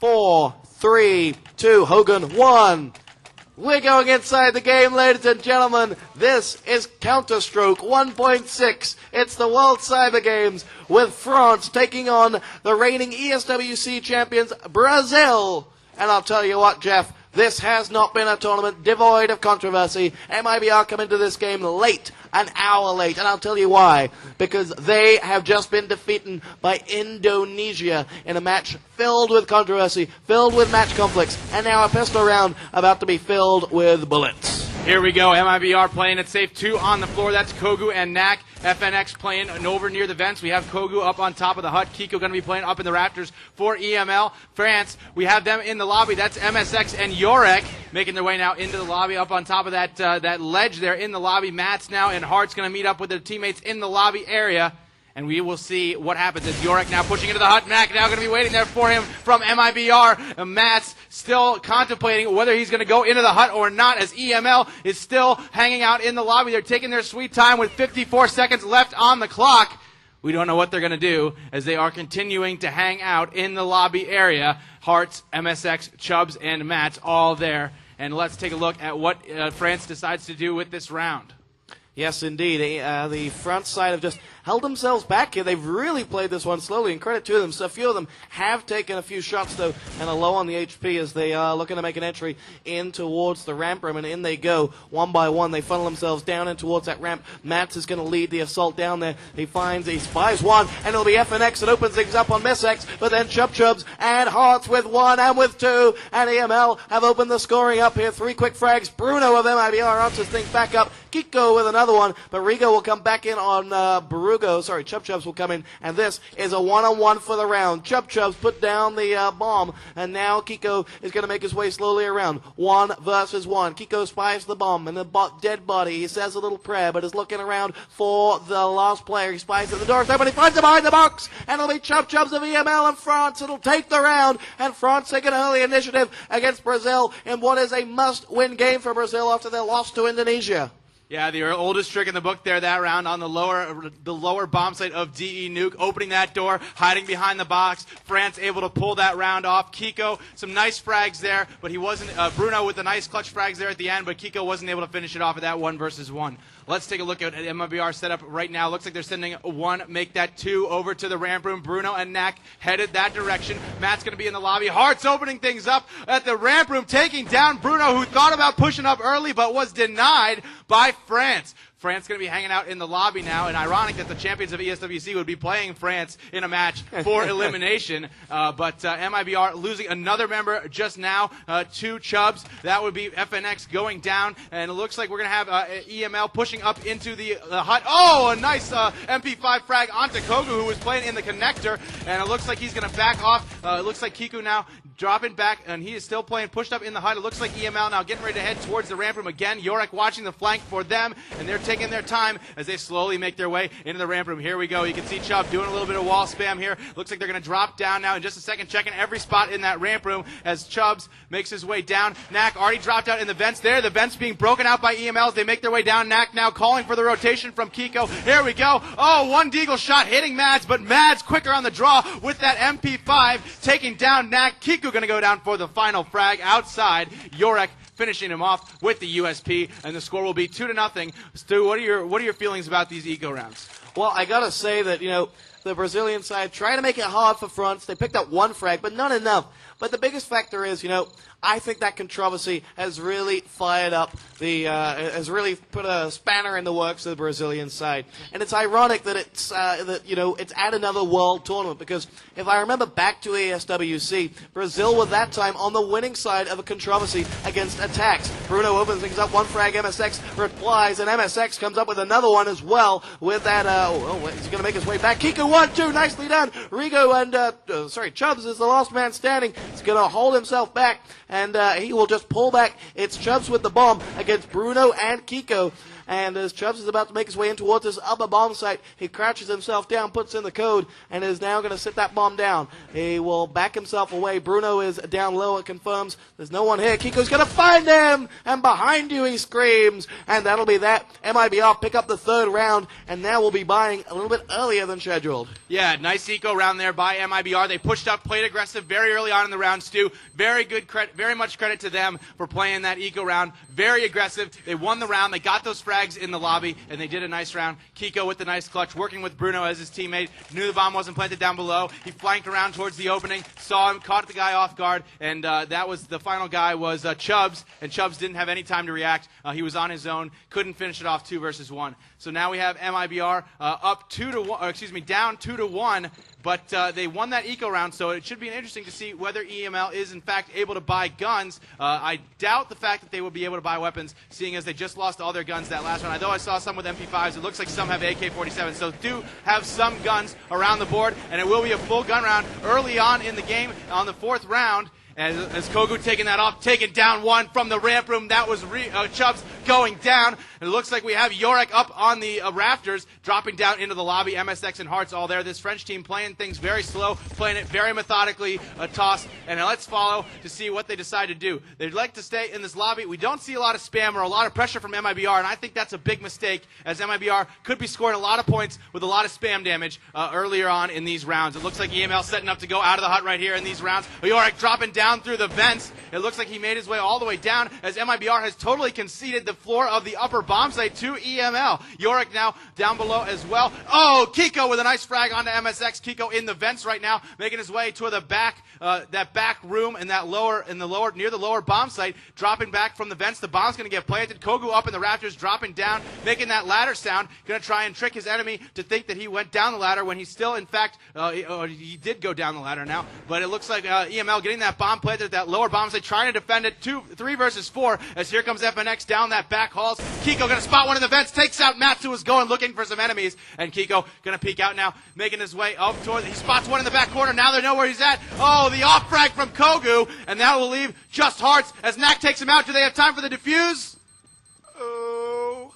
4, 3, 2, Hogan 1. We're going inside the game, ladies and gentlemen. This is Counter-Stroke 1.6. It's the World Cyber Games with France taking on the reigning ESWC champions, Brazil. And I'll tell you what, Jeff, this has not been a tournament devoid of controversy. MiBr come into this game late, an hour late, and I'll tell you why. Because they have just been defeated by Indonesia in a match filled with controversy, filled with match conflicts, and now a pistol round about to be filled with bullets. Here we go, MiBr playing it safe. 2 on the floor, that's Kogu and Nak. FNX playing over near the vents. We have Kogu up on top of the hut. Kiko going to be playing up in the rafters for emL. France, we have them in the lobby. That's MSX and Yorek making their way now into the lobby up on top of that ledge there in the lobby. Mats now and Hart's going to meet up with their teammates in the lobby area. And we will see what happens as Yorek now pushing into the hut. Mac now going to be waiting there for him from MiBr. And Matt's still contemplating whether he's going to go into the hut or not, as emL is still hanging out in the lobby. They're taking their sweet time with 54 seconds left on the clock. We don't know what they're going to do as they are continuing to hang out in the lobby area. Hearts, MSX, Chubbs, and Mats all there. And let's take a look at what France decides to do with this round. Yes, indeed. The front side have just held themselves back here. They've really played this one slowly, and credit to them. So a few of them have taken a few shots, though, and are low on the HP as they are looking to make an entry in towards the ramp room, and in they go. One by one, they funnel themselves down in towards that ramp. Mats is going to lead the assault down there. He spies one, and it'll be FNX that opens things up on MSX, but then Chubbs and Hearts with 1 and with 2, and emL have opened the scoring up here. 3 quick frags. Bruno of MiBr answers things back up. Kiko with another one, but Rigo will come back in on Chubbs will come in, and this is a one-on-one for the round. Chubbs put down the bomb, and now Kiko is going to make his way slowly around. 1 versus 1. Kiko spies the bomb and the dead body. He says a little prayer, but is looking around for the last player. He spies that the door's open, he finds him behind the box, and it'll be Chubbs of emL and France. It'll take the round, and France take an early initiative against Brazil in what is a must-win game for Brazil after their loss to Indonesia. Yeah, the oldest trick in the book there that round on the lower bomb site of DE Nuke, opening that door, hiding behind the box. France able to pull that round off. Kiko, some nice frags there, but he wasn't. Bruno with the nice clutch frags there at the end, but Kiko wasn't able to finish it off at that 1 versus 1. Let's take a look at MiBr setup right now. Looks like they're sending 1, make that 2 over to the ramp room. Bruno and Nak headed that direction. Matt's going to be in the lobby. Hearts opening things up at the ramp room, taking down Bruno, who thought about pushing up early but was denied by France. France going to be hanging out in the lobby now, and ironic that the champions of ESWC would be playing France in a match for elimination. But MiBr losing another member just now to Chubbs. That would be FNX going down, and it looks like we're going to have emL pushing up into the hut. Oh, a nice MP5 frag onto Kogu, who was playing in the connector, and it looks like he's going to back off. It looks like Kiku now dropping back, and he is still playing pushed up in the hut. It looks like emL now getting ready to head towards the ramp room again. Yorek watching the flank for them, and they're taking their time as they slowly make their way into the ramp room. Here we go. You can see Chubb doing a little bit of wall spam here. Looks like they're going to drop down now in just a second, checking every spot in that ramp room as Chubbs makes his way down. Nak already dropped out in the vents there. The vents being broken out by emL as they make their way down. Nak now calling for the rotation from Kiko. Here we go. Oh, one deagle shot hitting Mads, but Mads quicker on the draw with that MP5, taking down Nak. Kiko going to go down for the final frag outside. Yorek finishing him off with the USP, and the score will be 2-0. Stu, what are your feelings about these eco rounds? Well, I gotta say that, the Brazilian side trying to make it hard for France. They picked up 1 frag, but not enough. But the biggest factor is, I think that controversy has really fired up has really put a spanner in the works of the Brazilian side. And it's ironic that it's at another world tournament, because if I remember back to ESWC, Brazil was that time on the winning side of a controversy against attacks. Bruno opens things up, 1 frag, MSX replies, and MSX comes up with another one as well with that, he's going to make his way back. Kiko 1-2, nicely done. Rigo and, Chubbs is the last man standing. He's going to hold himself back, and he will just pull back. It's Chubbs with the bomb against Bruno and Kiko. and as Chubbs is about to make his way in towards this upper bomb site, he crouches himself down, puts in the code, and is now going to sit that bomb down. He will back himself away. Bruno is down low. It confirms there's no one here. Kiko's going to find him, and behind you he screams, and that'll be that. MiBr pick up the third round, and now we'll be buying a little bit earlier than scheduled. Yeah, nice eco round there by MiBr. They pushed up, played aggressive very early on in the round, Stu. Very much credit to them for playing that eco round. Very aggressive. They won the round. They got those frags in the lobby, and they did a nice round. Kiko with the nice clutch, working with Bruno as his teammate. Knew the bomb wasn't planted down below. He flanked around towards the opening, saw him, caught the guy off guard, and that was the final guy was Chubbs, and Chubbs didn't have any time to react. He was on his own, couldn't finish it off 2 versus 1. So now we have MiBr up 2-1, down 2-1. But they won that eco round, so it should be interesting to see whether emL is in fact able to buy guns. I doubt the fact that they will be able to buy weapons, seeing as they just lost all their guns that last round. Although I saw some with MP5s, it looks like some have AK-47, so do have some guns around the board, and it will be a full gun round early on in the game on the 4th round. As Kogu taking that off, taking down one from the ramp room. That was Chubbs going down. And it looks like we have Yorick up on the rafters, dropping down into the lobby. MSX and Hearts all there. This French team playing things very slow, playing it very methodically, toss. And let's follow to see what they decide to do. They'd like to stay in this lobby. We don't see a lot of spam or a lot of pressure from MiBr, and I think that's a big mistake, as MiBr could be scoring a lot of points with a lot of spam damage earlier on in these rounds. It looks like emL setting up to go out of the hut right here in these rounds. Yorick dropping down through the vents. It looks like he made his way all the way down, as MiBr has totally conceded the floor of the upper bomb site to emL. Yorick now down below as well. Oh, Kiko with a nice frag onto MSX. Kiko in the vents right now, making his way to the back, that back room in that near the lower bomb site, dropping back from the vents. The bomb's going to get planted. Kogu up in the rafters, dropping down, making that ladder sound. Going to try and trick his enemy to think that he went down the ladder when he still, in fact, he did go down the ladder now. But it looks like emL getting that bomb planted at that lower bomb site, trying to defend it. 3 versus 4, as here comes FNX down that back halls. Kiko going to spot one of the vents, takes out Mats, who was going looking for some enemies, and Kiko going to peek out now, making his way up toward, he spots one in the back corner. Now they know where he's at. Oh, the off frag from Kogu, and that will leave just Hearts as Knack takes him out. Do they have time for the defuse? Oh.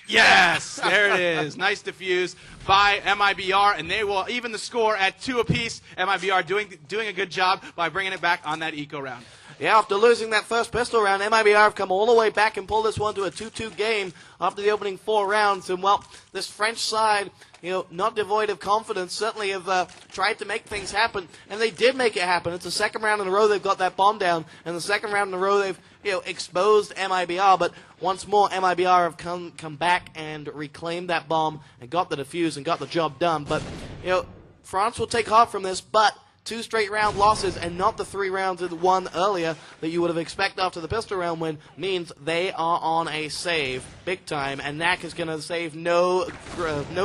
Yes, there it is. Nice defuse by MiBr, and they will even the score at 2 apiece. MiBr doing a good job by bringing it back on that eco round. Yeah, after losing that first pistol round, MiBr have come all the way back and pulled this one to a 2-2 game after the opening 4 rounds. And, well, this French side, not devoid of confidence, certainly have tried to make things happen, and they did make it happen. It's the second round in a row they've got that bomb down, and the second round in a row they've exposed MiBr, but once more MiBr have come back and reclaimed that bomb and got the defuse and got the job done. But, France will take heart from this, but 2 straight round losses and not the 3 rounds that won earlier that you would have expected after the pistol round win means they are on a save big time, and Knack is going to save no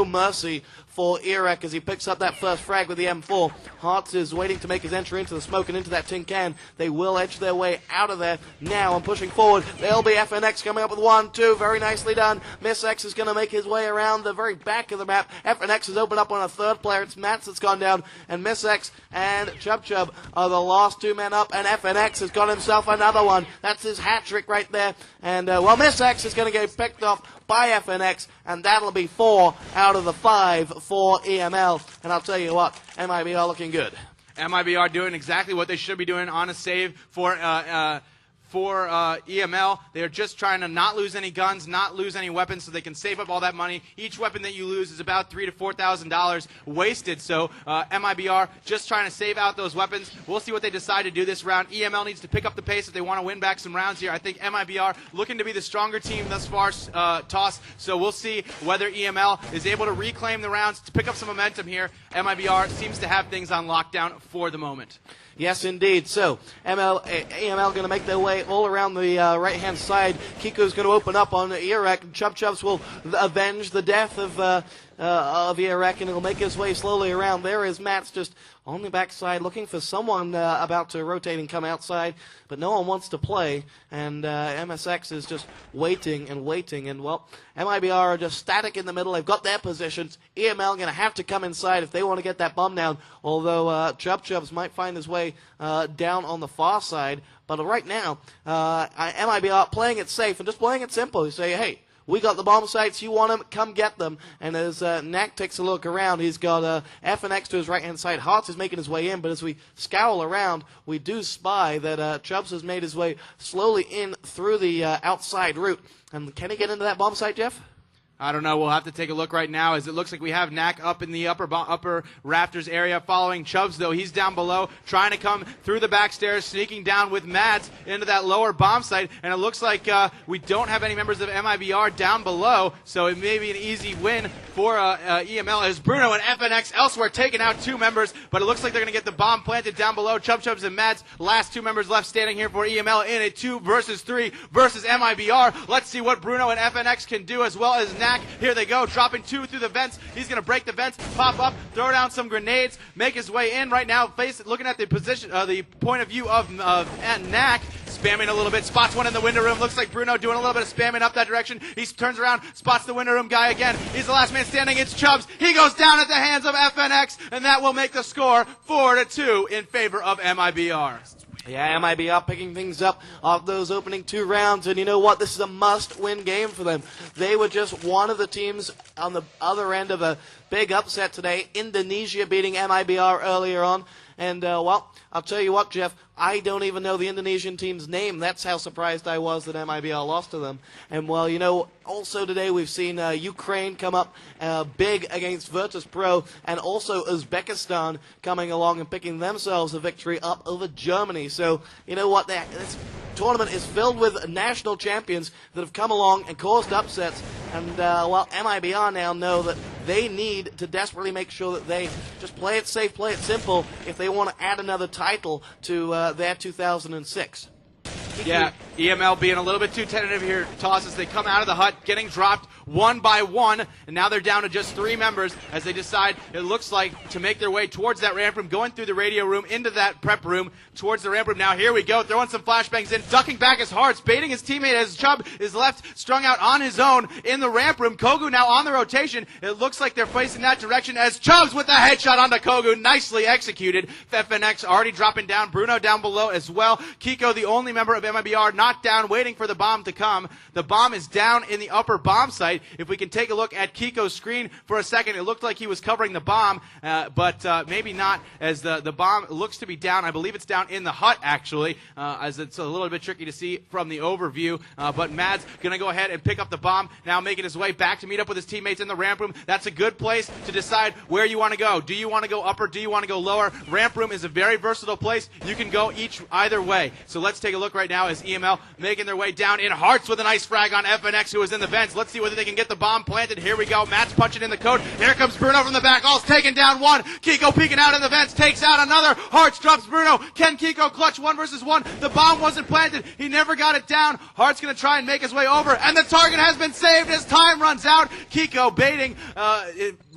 mercy for Irek as he picks up that first frag with the M4. Hearts is waiting to make his entry into the smoke and into that tin can. They will edge their way out of there now and pushing forward. There'll be FNX coming up with 1-2. Very nicely done. Miss X is going to make his way around the very back of the map. FNX has opened up on a third player. It's Mats that's gone down, and Miss X and Chub are the last 2 men up, and FNX has got himself another one. That's his hat trick right there. And, Miss X is going to get picked off by FNX, and that'll be 4 out of the 5 for emL. And I'll tell you what, MiBr looking good. MiBr doing exactly what they should be doing on a save for emL. They're just trying to not lose any guns, not lose any weapons, so they can save up all that money. Each weapon that you lose is about $3,000 to $4,000 wasted. So MiBr just trying to save out those weapons. We'll see what they decide to do this round. emL needs to pick up the pace if they want to win back some rounds here. I think MiBr looking to be the stronger team thus far, toss. So we'll see whether emL is able to reclaim the rounds to pick up some momentum here. MiBr seems to have things on lockdown for the moment. Yes, indeed. So, emL going to make their way all around the right-hand side. Kiko's going to open up on Irek, and Chubs will avenge the death of Irek, and he'll make his way slowly around. There is Mats just on the backside looking for someone about to rotate and come outside, but no one wants to play, and MSX is just waiting and waiting, and, well, MiBr are just static in the middle. They've got their positions. emL going to have to come inside if they want to get that bomb down, although Chubs might find his way down on the far side. But right now, MiBr playing it safe and just playing it simple. You say, hey, we got the bomb sites, you want them, come get them. And as Knack takes a look around, he's got FNX to his right-hand side. Hearts is making his way in, but as we scowl around, we do spy that Chubbs has made his way slowly in through the outside route. And can he get into that bomb site, Jeff? I don't know. We'll have to take a look right now as it looks like we have Knack up in the upper rafters area following Chubbs, though. He's down below trying to come through the back stairs, sneaking down with Mads into that lower bomb site. And it looks like we don't have any members of MiBr down below, so it may be an easy win for emL as Bruno and FNX elsewhere taking out 2 members, but it looks like they're going to get the bomb planted down below. Chubbs and Mads, last 2 members left standing here for emL in a 2 versus 3 versus MiBr. Let's see what Bruno and FNX can do as well as Knack. Here they go, dropping 2 through the vents. He's going to break the vents, pop up, throw down some grenades, make his way in right now. Looking at the position, the point of view of Knack, spamming a little bit, spots one in the window room. Looks like Bruno doing a little bit of spamming up that direction. He turns around, spots the window room guy again. He's the last man standing. It's Chubbs. He goes down at the hands of FNX, and that will make the score 4-2 in favor of MiBr. Yeah, MiBr picking things up off those opening 2 rounds, and you know what? This is a must-win game for them. They were just one of the teams on the other end of a big upset today. Indonesia beating MiBr earlier on, and well, I'll tell you what, Jeff, I don't even know the Indonesian team's name. That's how surprised I was that MiBr lost to them. And, well, you know, also today we've seen Ukraine come up big against Virtus Pro, and also Uzbekistan coming along and picking themselves a victory up over Germany. So, you know what, this tournament is filled with national champions that have come along and caused upsets. And, well, MiBr now know that they need to desperately make sure that they just play it safe, play it simple, if they want to add another title to their 2006. Yeah, emL being a little bit too tentative here, tosses. They come out of the hut, getting dropped 1 by 1, and now they're down to just 3 members as they decide, it looks like, to make their way towards that ramp room, going through the radio room, into that prep room, towards the ramp room. Now here we go, throwing some flashbangs in, ducking back his Hearts, baiting his teammate as Chubb is left strung out on his own in the ramp room. Kogu now on the rotation. It looks like they're facing that direction as Chubbs with the headshot onto Kogu, nicely executed. FNX already dropping down, Bruno down below as well. Kiko, the only member of MiBr, not down, waiting for the bomb to come. The bomb is down in the upper bomb site. If we can take a look at Kiko's screen for a second, it looked like he was covering the bomb, but maybe not, as the bomb looks to be down. I believe it's down in the hut, actually, as it's a little bit tricky to see from the overview. But Mads going to go ahead and pick up the bomb, now making his way back to meet up with his teammates in the ramp room. That's a good place to decide where you want to go. Do you want to go upper? Do you want to go lower? Ramp room is a very versatile place. You can go either way. So let's take a look right now as emL making their way down in Hearts with a nice frag on FNX, who is in the vents. Let's see whether they can get the bomb planted. Here we go. Matt's punching in the code. Here comes Bruno from the back. All's taken down 1. Kiko peeking out in the vents. Takes out another. Hearts drops Bruno. Can Kiko clutch 1 versus 1? The bomb wasn't planted. He never got it down. Hearts going to try and make his way over. And the target has been saved as time runs out. Kiko baiting,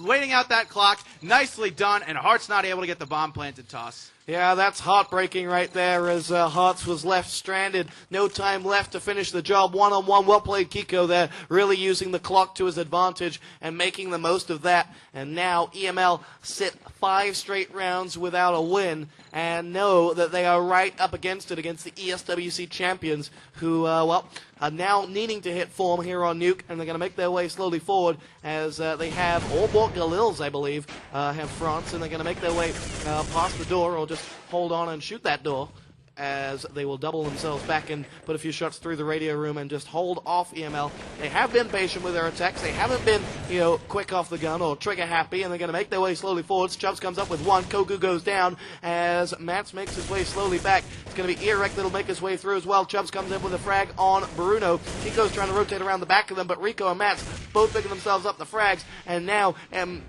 waiting out that clock. Nicely done. And Hearts not able to get the bomb planted, Toss. Yeah, that's heartbreaking right there as Hearts was left stranded. No time left to finish the job. One-on-one. Well played, Kiko there, really using the clock to his advantage and making the most of that. And now emL sit 5 straight rounds without a win and know that they are right up against it against the ESWC champions who, well, are now needing to hit form here on Nuke, and they're going to make their way slowly forward as they have all but Galils, I believe, have France, and they're going to make their way past the door or just hold on and shoot that door as they will double themselves back and put a few shots through the radio room and just hold off emL. They have been patient with their attacks. They haven't been, you know, quick off the gun or trigger happy, and they're going to make their way slowly forwards. Chubbs comes up with 1. Kogu goes down as Mats makes his way slowly back. It's going to be Earek that'll make his way through as well. Chubbs comes in with a frag on Bruno. Kiko's trying to rotate around the back of them, but Rico and Mats both picking themselves up the frags, and now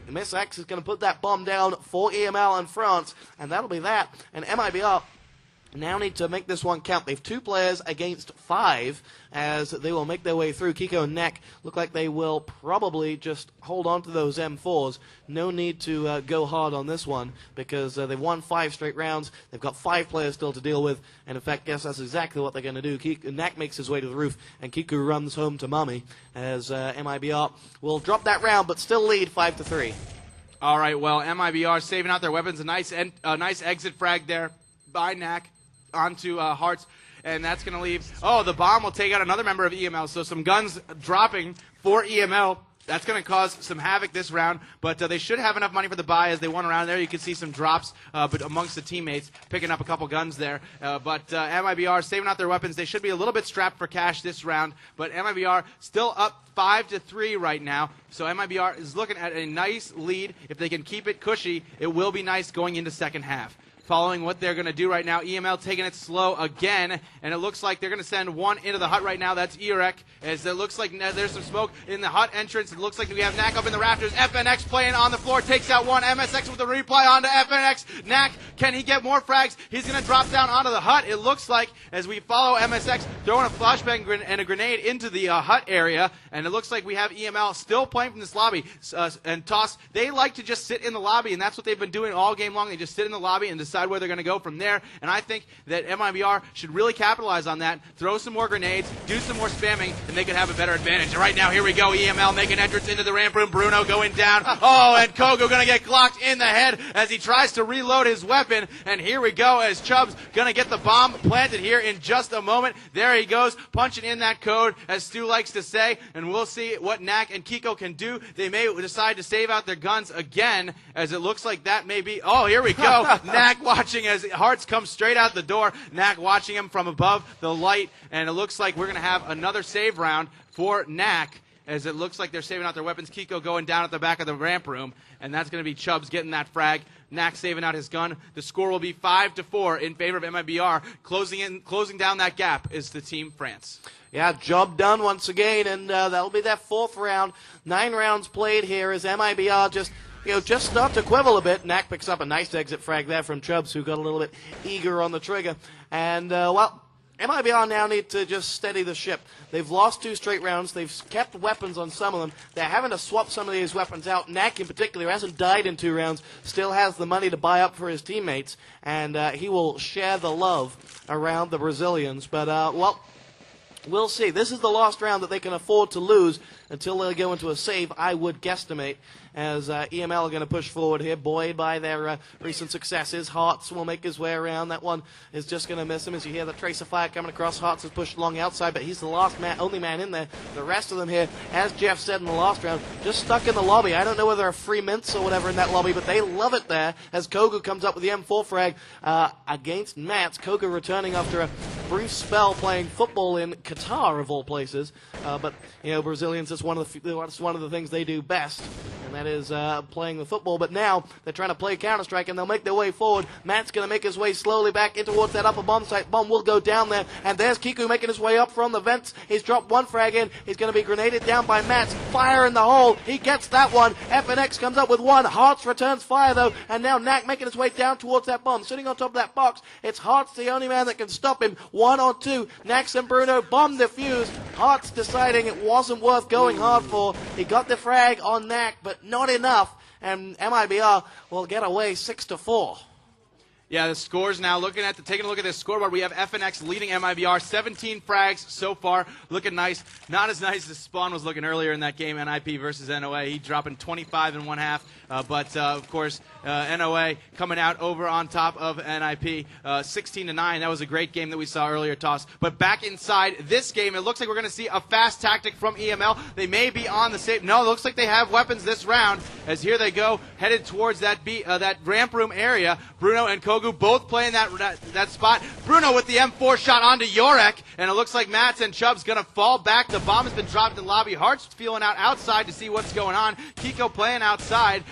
Miss X is going to put that bomb down for emL and France, and that'll be that. And MiBr now need to make this one count. They've 2 players against 5 as they will make their way through. Kiko and Knack look like they will probably just hold on to those M4s. No need to go hard on this one because they've won 5 straight rounds. They've got 5 players still to deal with, and in fact, guess that's exactly what they're going to do. Knack makes his way to the roof, and Kiku runs home to mommy as MiBr will drop that round but still lead 5-3. All right, well, MiBr saving out their weapons. A nice exit frag there by Knack onto Hearts, and that's going to leave. Oh, the bomb will take out another member of emL, so some guns dropping for emL. That's going to cause some havoc this round, but they should have enough money for the buy as they won around there. You can see some drops but amongst the teammates, picking up a couple guns there. But MiBr saving out their weapons. They should be a little bit strapped for cash this round, but MiBr still up 5-3 right now. So MiBr is looking at a nice lead. If they can keep it cushy, it will be nice going into second half. Following what they're going to do right now, emL taking it slow again, and it looks like they're going to send one into the hut right now. That's Erek, as it looks like there's some smoke in the hut entrance. It looks like we have Knack up in the rafters. FNX playing on the floor, takes out one. MSX with the reply onto FNX. Knack, can he get more frags? He's going to drop down onto the hut. It looks like, as we follow MSX, throwing a flashbang and a grenade into the hut area, and it looks like we have emL still playing from this lobby. And Toss, they like to just sit in the lobby, and that's what they've been doing all game long. They just sit in the lobby and decide where they're going to go from there, and I think that MiBr should really capitalize on that, throw some more grenades, do some more spamming, and they could have a better advantage. And right now, here we go, emL making entrance into the ramp room, Bruno going down, oh, and Kogo going to get clocked in the head as he tries to reload his weapon, and here we go as Chubbs going to get the bomb planted here in just a moment. There he goes, punching in that code, as Stu likes to say, and we'll see what Knack and Kiko can do. They may decide to save out their guns again, as it looks like that may be, oh, here we go, Knack watching as Hearts come straight out the door. Knack watching him from above the light, and it looks like we're going to have another save round for Knack, as it looks like they're saving out their weapons. Kiko going down at the back of the ramp room, and that's going to be Chubbs getting that frag. Knack saving out his gun. The score will be 5-4 in favor of MiBr. Closing down that gap is the Team France. Yeah, job done once again, and that'll be that fourth round. 9 rounds played here as MiBr just start to quibble a bit. Knack picks up a nice exit frag there from Chubbs, who got a little bit eager on the trigger. And, MiBr now need to just steady the ship. They've lost 2 straight rounds. They've kept weapons on some of them. They're having to swap some of these weapons out. Knack, in particular, who hasn't died in 2 rounds, still has the money to buy up for his teammates. And he will share the love around the Brazilians. But, we'll see. This is the last round that they can afford to lose until they go into a save, I would guesstimate, as emL are going to push forward here, buoyed by their recent successes. Hearts will make his way around. That one is just going to miss him as you hear the tracer fire coming across. Hearts is pushed along outside, but he's the only man in there. The rest of them here, as Jeff said in the last round, just stuck in the lobby. I don't know whether they're free mints or whatever in that lobby, but they love it there as Kogu comes up with the M4 frag against Mats. Kogu returning after a brief spell playing football in Qatar, of all places. But, Brazilians, that's one of the things they do best, and that is playing the football. But now they're trying to play Counter-Strike, and they'll make their way forward. Matt's going to make his way slowly back in towards that upper bomb site. Bomb will go down there, and there's Kiku making his way up from the vents. He's dropped one frag in. He's going to be grenaded down by Mats. Fire in the hole. He gets that one. FNX comes up with one. Hearts returns fire, though, and now Knack making his way down towards that bomb. Sitting on top of that box, it's Hearts the only man that can stop him. 1 or 2. Knax and Bruno bomb defused. Hearts deciding it wasn't worth going hard for. He got the frag on Knack, but not enough, and MiBr will get away 6-4. Yeah, the scores now, taking a look at this scoreboard, we have FNX leading MiBr, 17 frags so far, looking nice. Not as nice as Spawn was looking earlier in that game, NIP versus NOA. He dropping 25 and 1/2, but of course, NOA coming out over on top of NIP, 16-9. That was a great game that we saw earlier, Toss. But back inside this game, it looks like we're going to see a fast tactic from emL. They may be on the same. No, it looks like they have weapons this round, as here they go, headed towards that ramp room area. Bruno and Kogu both playing that spot. Bruno with the M4 shot onto Yorek, and it looks like Mats and Chubb's going to fall back. The bomb has been dropped in lobby. Hearts feeling out outside to see what's going on. Kiko playing outside.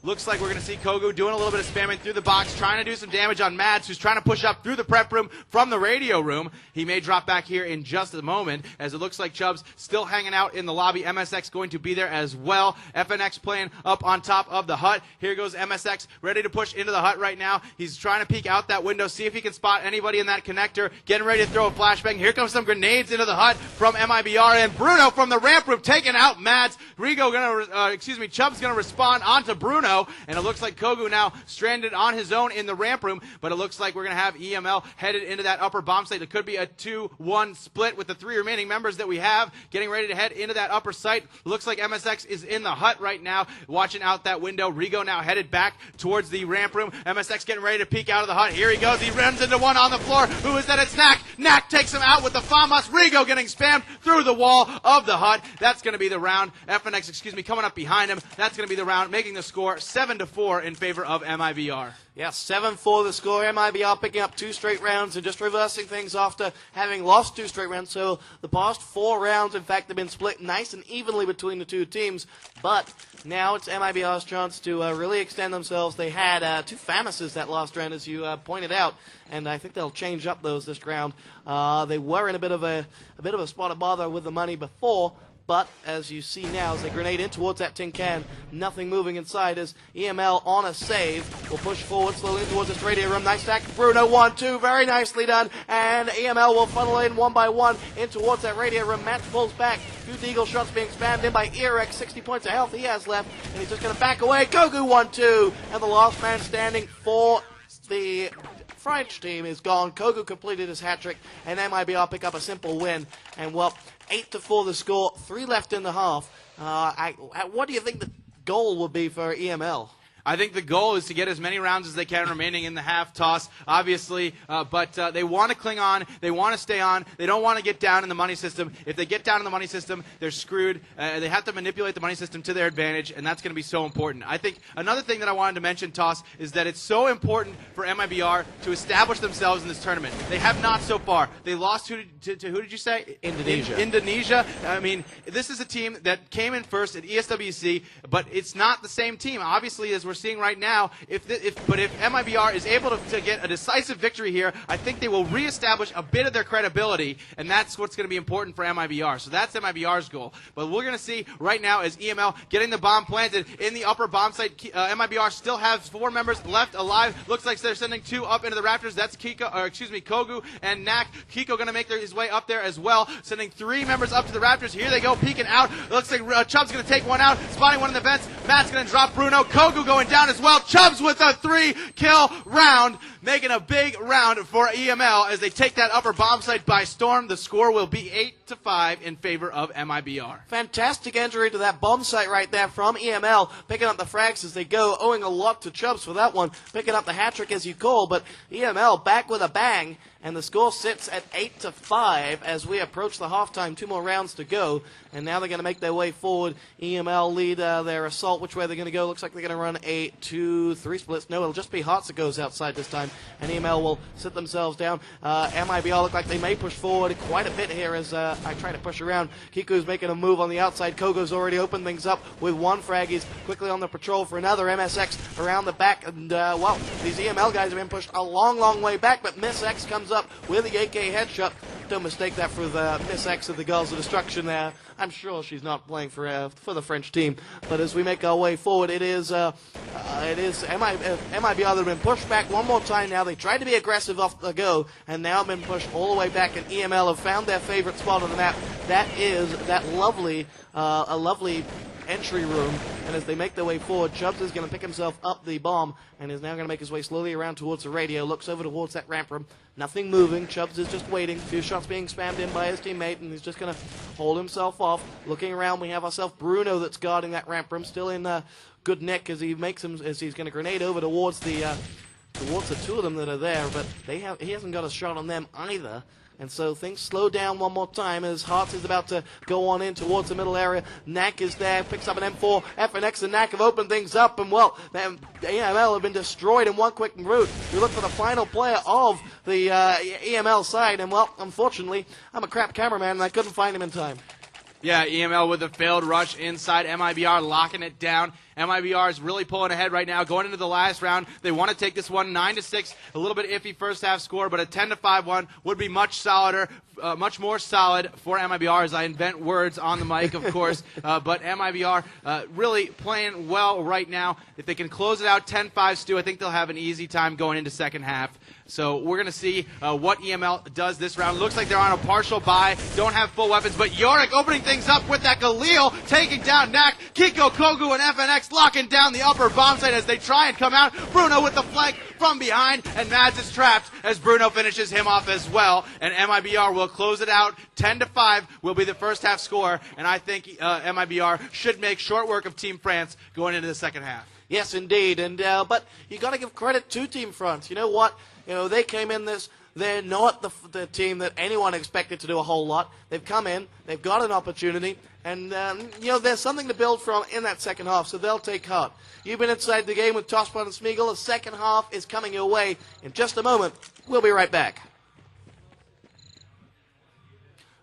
Looks like we're going to see Kogu doing a little bit of spamming through the box, trying to do some damage on Mads, who's trying to push up through the prep room from the radio room. He may drop back here in just a moment, as it looks like Chubbs still hanging out in the lobby. MSX going to be there as well. FNX playing up on top of the hut. Here goes MSX, ready to push into the hut right now. He's trying to peek out that window, see if he can spot anybody in that connector. Getting ready to throw a flashbang. Here comes some grenades into the hut from MiBr, and Bruno from the ramp room taking out Mads. Chubb's going to respond onto Bruno. Bruno, and it looks like Kogu now stranded on his own in the ramp room, but it looks like we're going to have emL headed into that upper bomb site. It could be a 2-1 split with the 3 remaining members that we have getting ready to head into that upper site. Looks like MSX is in the hut right now, watching out that window. Rigo now headed back towards the ramp room. MSX getting ready to peek out of the hut. Here he goes. He runs into one on the floor. Who is that? It's Knack. Knack takes him out with the FAMAS. Rigo getting spammed through the wall of the hut. That's going to be the round. FNX, coming up behind him. That's going to be the round, making the score 7-4 in favor of MiBr. Yeah, 7-4 the score. MiBr picking up 2 straight rounds and just reversing things after having lost 2 straight rounds. So the past 4 rounds, in fact, have been split nice and evenly between the 2 teams. But now it's MiBr's chance to really extend themselves. They had 2 FAMASes that last round, as you pointed out, and I think they'll change up those this round. They were in a bit of a spot of bother with the money before. But as you see now, as they grenade in towards that tin can, nothing moving inside as emL on a save will push forward slowly towards this radio room. Nice stack. Bruno 1-2, very nicely done. And emL will funnel in one by one in towards that radio room. Matt pulls back. Few deagle shots being spammed in by Erex. 60 points of health he has left, and he's just going to back away. Kogu 1-2, and the last man standing for the French team is gone. Kogu completed his hat trick, and MiBr pick up a simple win. And well, 8-4 the score, 3 left in the half. What do you think the goal will be for emL? I think the goal is to get as many rounds as they can remaining in the half toss, obviously, but they want to cling on. They want to stay on. They don't want to get down in the money system. If they get down in the money system, they're screwed. They have to manipulate the money system to their advantage, and that's going to be so important. I think another thing that I wanted to mention, Toss, is that it's so important for MiBr to establish themselves in this tournament. They have not so far. They lost to who did you say? Indonesia. Indonesia. I mean, this is a team that came in first at ESWC, but it's not the same team. Obviously, as we're seeing right now, if MiBr is able to get a decisive victory here, I think they will reestablish a bit of their credibility, and that's what's going to be important for MiBr. So that's MiBr's goal. But we're going to see right now as emL getting the bomb planted in the upper bomb site. MiBr still has 4 members left alive. Looks like they're sending 2 up into the rafters. That's Kogu and Knack. Kiko going to make his way up there as well, sending 3 members up to the rafters. Here they go, peeking out. Looks like Chubb's going to take one out, spotting one in the vents. Matt's going to drop Bruno. Kogu going down as well. Chubbs with a 3-kill round, making a big round for emL as they take that upper bomb site by storm. The score will be 8-5 in favor of MiBr. Fantastic entry to that bomb site right there from emL, picking up the frags as they go, owing a lot to Chubbs for that one, picking up the hat trick as you call, but emL back with a bang, and the score sits at 8-5 as we approach the halftime. 2 more rounds to go, and now they're going to make their way forward. emL lead their assault. Which way they're going to go? Looks like they're going to run a 2-3 splits. No, it'll just be Hearts that goes outside this time, and emL will sit themselves down. MiBr look like they may push forward quite a bit here as I try to push around. Kiku's making a move on the outside. Kogo's already opened things up with 1 frag. He's quickly on the patrol for another. MSX around the back, and well, these emL guys have been pushed a long, long way back, but Miss X comes up with the AK headshot. Don't mistake that for the Miss X of the Girls of Destruction there. I'm sure she's not playing for the French team. But as we make our way forward, it is MiBr that have been pushed back one more time now. They tried to be aggressive off the go, and now been pushed all the way back, and emL have found their favorite spot on the map. That is that lovely entry room, and as they make their way forward, Chubbs is going to pick himself up the bomb and is now going to make his way slowly around towards the radio, looks over towards that ramp room, nothing moving. Chubbs is just waiting, a few shots being spammed in by his teammate, and he's just going to hold himself off. Looking around, we have ourselves Bruno that's guarding that ramp room, still in good nick as he's going to grenade over towards the 2 of them that are there, but he hasn't got a shot on them either. And so things slow down one more time as Hearts is about to go on in towards the middle area. Knack is there, picks up an M4. FNX and Knack have opened things up, and well, the emL have been destroyed in one quick route. We look for the final player of the emL side, and well, unfortunately, I'm a crap cameraman and I couldn't find him in time. Yeah, emL with a failed rush inside. MiBr locking it down. MiBr is really pulling ahead right now, going into the last round. They want to take this one 9-6. A little bit iffy first half score, but a 10-5 one would be much solider much more solid for MiBr as I invent words on the mic, of course. But MiBr really playing well right now. If they can close it out 10-5, Stu, I think they'll have an easy time going into second half. So we're going to see what emL does this round. Looks like they're on a partial bye, don't have full weapons, but Yorick opening things up with that Galil, taking down Knack, Kiko, Kogu, and FNX locking down the upper bomb site as they try and come out. Bruno with the flank from behind, and Mads is trapped as Bruno finishes him off as well. And MiBr will close it out. 10-5 will be the first half score, and I think MiBr should make short work of Team France going into the second half. Yes, indeed. And but you got to give credit to Team France. You know what? You know, they came in this. They're not the team that anyone expected to do a whole lot. They've come in. They've got an opportunity. And, you know, there's something to build from in that second half, so they'll take heart. You've been inside the game with Tosspot and Smeagol. The second half is coming your way in just a moment. We'll be right back.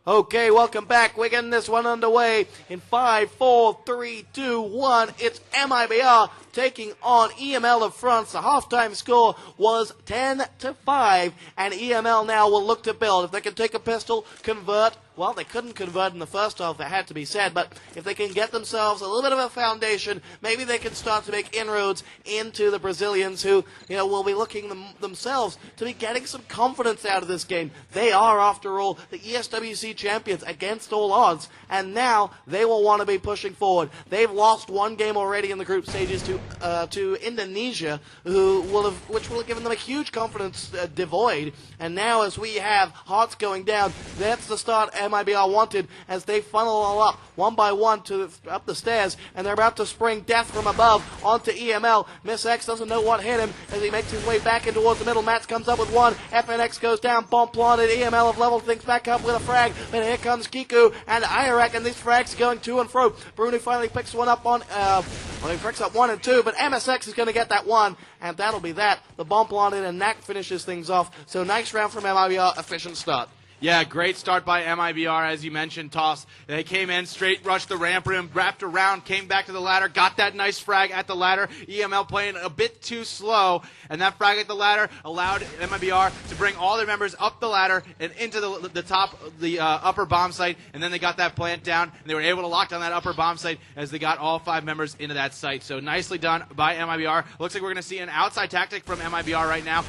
Okay, welcome back. We're getting this one underway in 5, 4, 3, 2, 1. It's MiBr taking on emL of France. The halftime score was 10-5, and emL now will look to build. If they can take a pistol, convert. Well, they couldn't convert in the first half, that had to be said, but if they can get themselves a little bit of a foundation, maybe they can start to make inroads into the Brazilians who, you know, will be looking themselves to be getting some confidence out of this game. They are, after all, the ESWC champions against all odds, and now they will want to be pushing forward. They've lost one game already in the group stages to Indonesia, which will have given them a huge confidence devoid, and now as we have hearts going down, that's the start MiBr wanted as they funnel all up one by one up the stairs, and they're about to spring death from above onto emL. Miss X doesn't know what hit him as he makes his way back in towards the middle. Mats comes up with one. FNX goes down. Bomb planted. emL have leveled things back up with a frag. But here comes Kiku and Irek, and these frags going to and fro. Bruno finally picks one up on, he picks up 1 and 2, but MSX is going to get that one, and that'll be that. The bomb planted, and Knack finishes things off. So nice round from MiBr. Efficient start. Yeah, great start by MiBr, as you mentioned, Toss. They came in, straight rushed the ramp room, wrapped around, came back to the ladder, got that nice frag at the ladder. emL playing a bit too slow, and that frag at the ladder allowed MiBr to bring all their members up the ladder and into the top, the upper bomb site, and then they got that plant down, and they were able to lock down that upper bomb site as they got all 5 members into that site. So nicely done by MiBr. Looks like we're going to see an outside tactic from MiBr right now.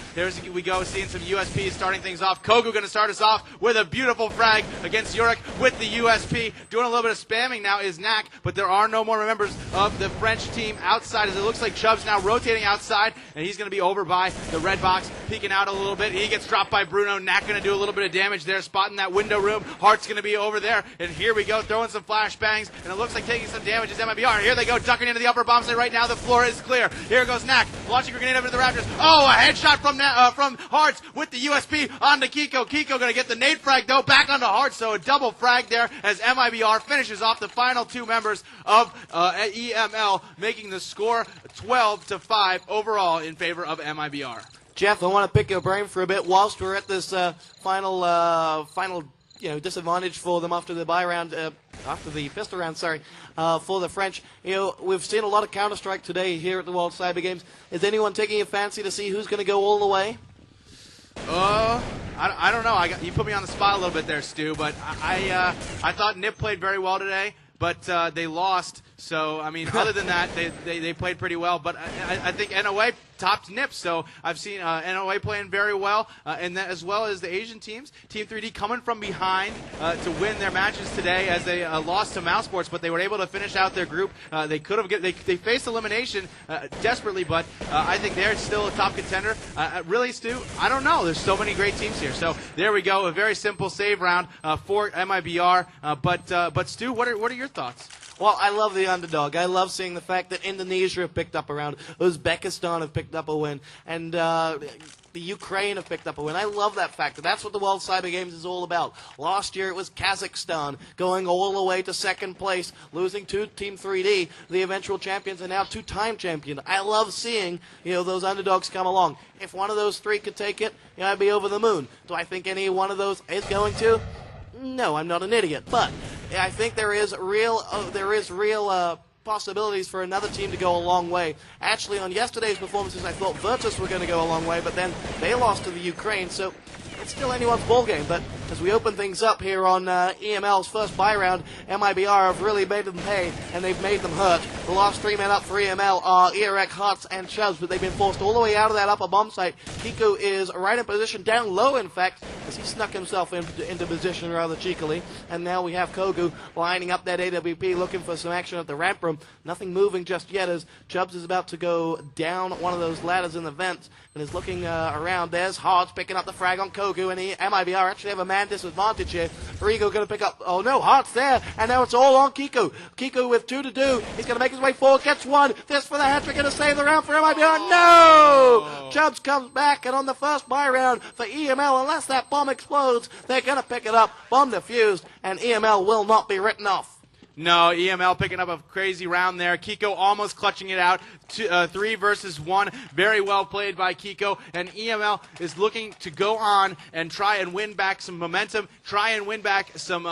We go, seeing some USPs starting things off. Kogu going to start us off with a beautiful frag against Yorick with the USP. Doing a little bit of spamming now is Knack, but there are no more members of the French team outside, as it looks like Chubb's now rotating outside, and he's going to be over by the red box, peeking out a little bit. He gets dropped by Bruno. Knack going to do a little bit of damage there, spotting that window room. Hart's going to be over there, and here we go, throwing some flashbangs, and it looks like taking some damage is MiBr. Here they go, ducking into the upper bomb site right now. The floor is clear. Here goes Knack, launching a grenade over to the Raptors. Oh, a headshot from Hart's with the USP onto Kiko. Kiko going to get the nade frag, though, back onto Hart, so a double frag there as MiBr finishes off the final 2 members of emL, making the score 12-5 overall in favor of MiBr. Jeff, I want to pick your brain for a bit whilst we're at this final disadvantage for them after the bye round, after the pistol round, for the French. You know, we've seen a lot of Counter-Strike today here at the World Cyber Games. Is anyone taking a fancy to see who's going to go all the way? I don't know. You put me on the spot a little bit there, Stu, but I thought Nip played very well today, but they lost. So, I mean, other than that, they played pretty well. But I think NOA topped Nip, so I've seen NOA playing very well, and that, as well as the Asian teams. Team 3D coming from behind to win their matches today as they lost to Mousesports, but they were able to finish out their group. They could have they faced elimination desperately, but I think they're still a top contender. Really, Stu, I don't know. There's so many great teams here. So there we go, a very simple save round for MiBr. But Stu, what are your thoughts? Well, I love the underdog. I love seeing the fact that Indonesia have picked up a round, Uzbekistan have picked up a win, and the Ukraine have picked up a win. I love that factor. That's what the World Cyber Games is all about. Last year it was Kazakhstan going all the way to second place, losing to Team 3D, the eventual champions, and now 2-time champion. I love seeing, you know, those underdogs come along. If one of those 3 could take it, you know, I'd be over the moon. Do I think any one of those is going to? No, I'm not an idiot, but I think there is real possibilities for another team to go a long way. Actually, on yesterday's performances, I thought Virtus were going to go a long way, but then they lost to the Ukraine. So it's still anyone's ballgame. But as we open things up here on emL's first buy round, MiBr have really made them pay, and they've made them hurt. The last 3 men up for emL are Irek, Hearts, and Chubbs, but they've been forced all the way out of that upper bomb site. Kiko is right in position, down low in fact, as he snuck himself into position rather cheekily. And now we have Kogu lining up that AWP, looking for some action at the ramp room. Nothing moving just yet as Chubbs is about to go down one of those ladders in the vents and is looking around. There's Hearts picking up the frag on Kogu, and MiBr actually have a man disadvantage here. Rigo going to pick up, oh no, Hearts there, and now it's all on Kiko. Kiko with 2 to do. He's going to make his way forward, gets 1. This for the hat-trick, going to save the round for MiBr. No! Chubbs comes back, and on the first buy round for emL, unless that bomb explodes, they're going to pick it up. Bomb defused, and emL will not be written off. No, emL picking up a crazy round there. Kiko almost clutching it out. 3 versus 1. Very well played by Kiko. And emL is looking to go on and try and win back some momentum. Try and win back some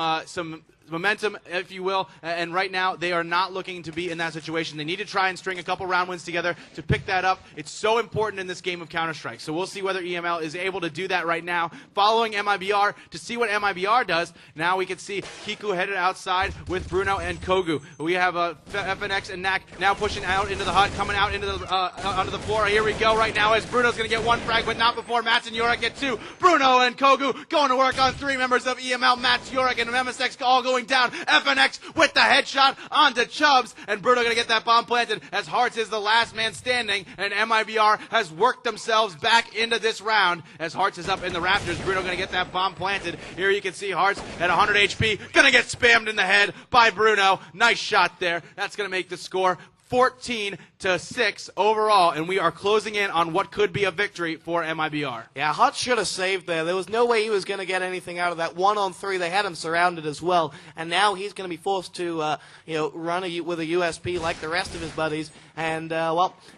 momentum, if you will, and right now they are not looking to be in that situation. They need to try and string a couple round wins together to pick that up. It's so important in this game of Counter-Strike. So we'll see whether emL is able to do that right now. Following MiBr to see what MiBr does. Now we can see Kiku headed outside with Bruno and Kogu. We have FNX and Nak now pushing out into the hut, coming out into the onto the floor. Here we go right now as Bruno's going to get 1 frag, but not before Mats and Yorick get 2. Bruno and Kogu going to work on 3 members of emL. Mats, Yorick, and MSX all going down. FNX with the headshot onto Chubbs, and Bruno gonna get that bomb planted as Hearts is the last man standing, and MiBr has worked themselves back into this round as Hearts is up in the rafters. Bruno gonna get that bomb planted. Here you can see Hearts at 100 HP, gonna get spammed in the head by Bruno. Nice shot there. That's gonna make the score 14-6 overall, and we are closing in on what could be a victory for MiBr. Yeah, Hutch should have saved there. There was no way he was going to get anything out of that 1-on-3. They had him surrounded as well, and now he's going to be forced to, run with a USP like the rest of his buddies. And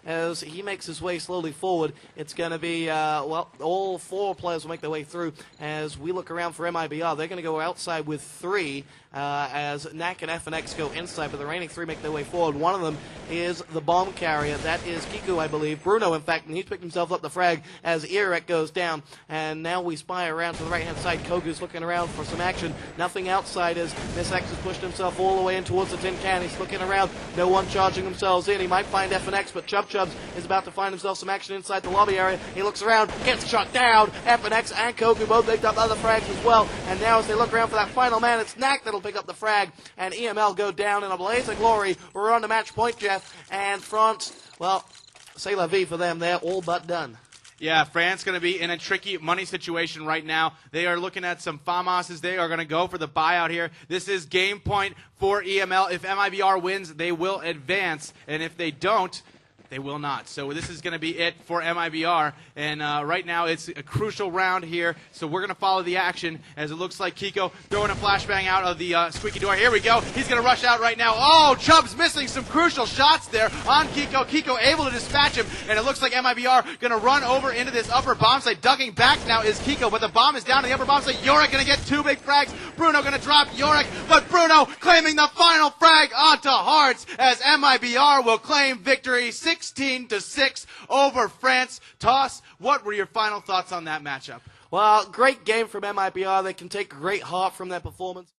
as he makes his way slowly forward, it's going to be all 4 players will make their way through. As we look around for MiBr, they're going to go outside with 3. As Nak and FNX go inside, but the remaining 3 make their way forward. One of them is the bomb carrier. That is Kiku, I believe. Bruno, in fact, and he's picked himself up the frag as Irek goes down. And now we spy around to the right-hand side. Kogu's looking around for some action. Nothing outside as Miss X has pushed himself all the way in towards the tin can. He's looking around. No one charging themselves in. He might find FNX, but Chubbs is about to find himself some action inside the lobby area. He looks around, gets shot down. FNX and Kogu both picked up other frags as well. And now as they look around for that final man, it's Nak that'll pick up the frag, and emL go down in a blaze of glory. We're on to match point, Jeff, and France, well, c'est la vie for them. They're all but done. Yeah, France going to be in a tricky money situation right now. They are looking at some FAMASs. They are going to go for the buyout here. This is game point for emL. If MiBr wins, they will advance, and if they don't, they will not. So this is going to be it for MiBr. And right now it's a crucial round here. So we're going to follow the action as it looks like Kiko throwing a flashbang out of the squeaky door. Here we go. He's going to rush out right now. Oh, Chubbs missing some crucial shots there on Kiko. Kiko able to dispatch him. And it looks like MiBr going to run over into this upper bomb site. Ducking back now is Kiko, but the bomb is down in the upper bomb site. Yorick going to get 2 big frags. Bruno going to drop Yorick, but Bruno claiming the final frag onto Hearts as MiBr will claim victory 16-6 over France. Toss, what were your final thoughts on that matchup? Well, great game from MiBr. They can take great heart from their performance.